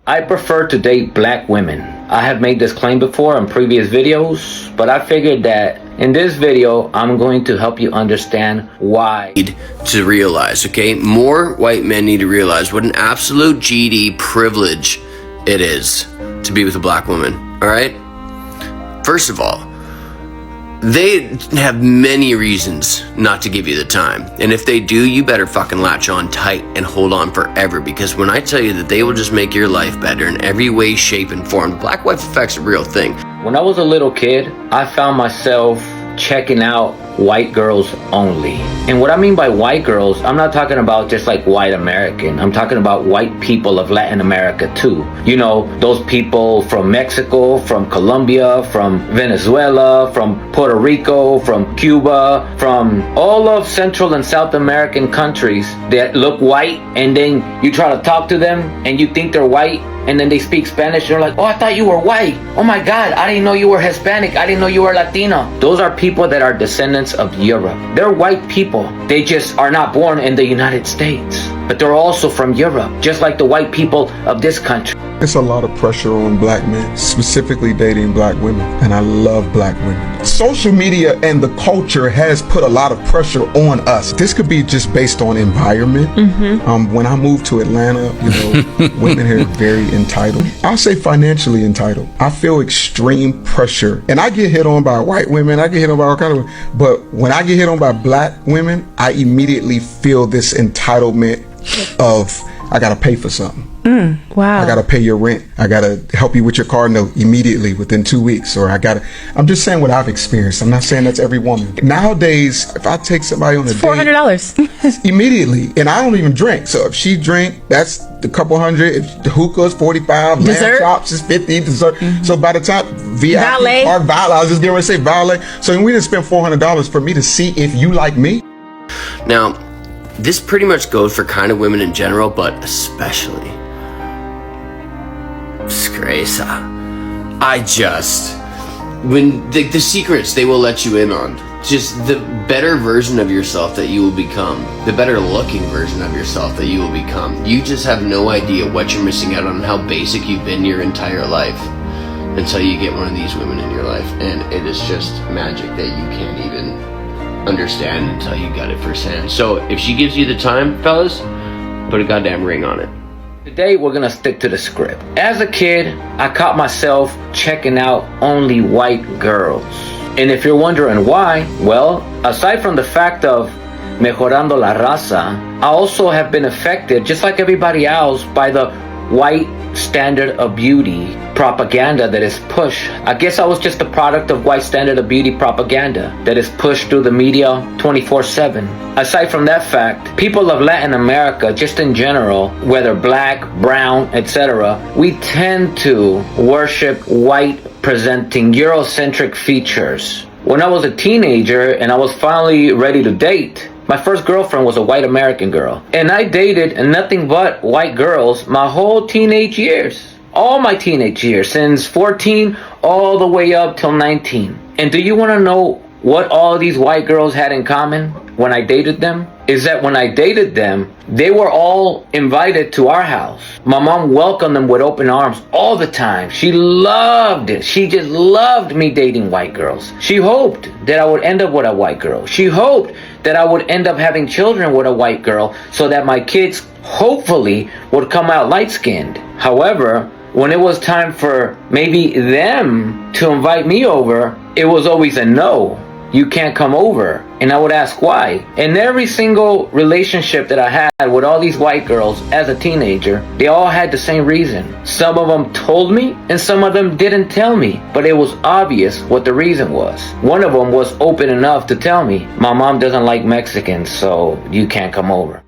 I prefer to date black women. I have made this claim before in previous videos, but I figured that in this video, I'm going to help you understand why. To realize, okay? More white men need to realize what an absolute GD privilege it is to be with a black woman, all right? First of all, they have many reasons not to give you the time. And if they do, you better fucking latch on tight and hold on forever. Because when I tell you that they will just make your life better in every way, shape, and form, the black wife effect's a real thing. When I was a little kid, I found myself checking out white girls only. And what I mean by white girls, I'm not talking about just like white American. I'm talking about white people of Latin America too. You know, those people from Mexico, from Colombia, from Venezuela, from Puerto Rico, from Cuba, from all of Central and South American countries that look white, and then you try to talk to them and you think they're white, and then they speak Spanish and you're like, oh, I thought you were white. Oh my God, I didn't know you were Hispanic. I didn't know you were Latino. Those are people that are descendants of Europe. They're white people. They just are not born in the United States, but they're also from Europe, just like the white people of this country. It's a lot of pressure on black men, specifically dating black women, and I love black women. Social media and the culture has put a lot of pressure on us. This could be just based on environment. When I moved to Atlanta, you know, women here are very entitled. I'll say financially entitled. I feel extreme pressure, and I get hit on by white women. I get hit on by all kinds of women. But when I get hit on by black women, I immediately feel this entitlement of I gotta pay for something. Wow. I gotta pay your rent. I gotta help you with your car note immediately within 2 weeks. Or I'm just saying what I've experienced. I'm not saying that's every woman. Nowadays, if I take somebody on a date, $400 immediately, and I don't even drink. So if she drink, that's a couple hundred. If the hookah's 45, Dessert? lamb chops is 50, dessert. So by the time Valet. I was just getting ready to say valet. So we didn't spend $400 for me to see if you like me. Now, this pretty much goes for kind of women in general, but especially disgrace. When the secrets they will let you in on, just the better version of yourself that you will become, the better looking version of yourself that you will become. You just have no idea what you're missing out on, how basic you've been your entire life until you get one of these women in your life, and it is just magic that you can't even understand until you got it firsthand. So if she gives you the time, fellas, put a goddamn ring on it. Today, we're gonna stick to the script. As a kid, I caught myself checking out only white girls. And if you're wondering why, well, aside from the fact of mejorando la raza, I also have been affected, just like everybody else, by the white standard of beauty propaganda that is pushed. I guess I was just a product of white standard of beauty propaganda that is pushed through the media 24/7. Aside from that fact, people of Latin America, just in general, whether black, brown, etc., we tend to worship white presenting Eurocentric features. When I was a teenager and I was finally ready to date, my first girlfriend was a white American girl. And I dated nothing but white girls my whole teenage years. All my teenage years, since 14 all the way up till 19. And do you want to know what all these white girls had in common when I dated them? Is that when I dated them, they were all invited to our house. My mom welcomed them with open arms all the time. She loved it. She just loved me dating white girls. She hoped that I would end up with a white girl. She hoped that I would end up having children with a white girl so that my kids hopefully would come out light-skinned. However, when it was time for maybe them to invite me over, it was always a no. You can't come over. And I would ask why. And every single relationship that I had with all these white girls as a teenager, they all had the same reason. Some of them told me and some of them didn't tell me, but it was obvious what the reason was. One of them was open enough to tell me, my mom doesn't like Mexicans, so you can't come over.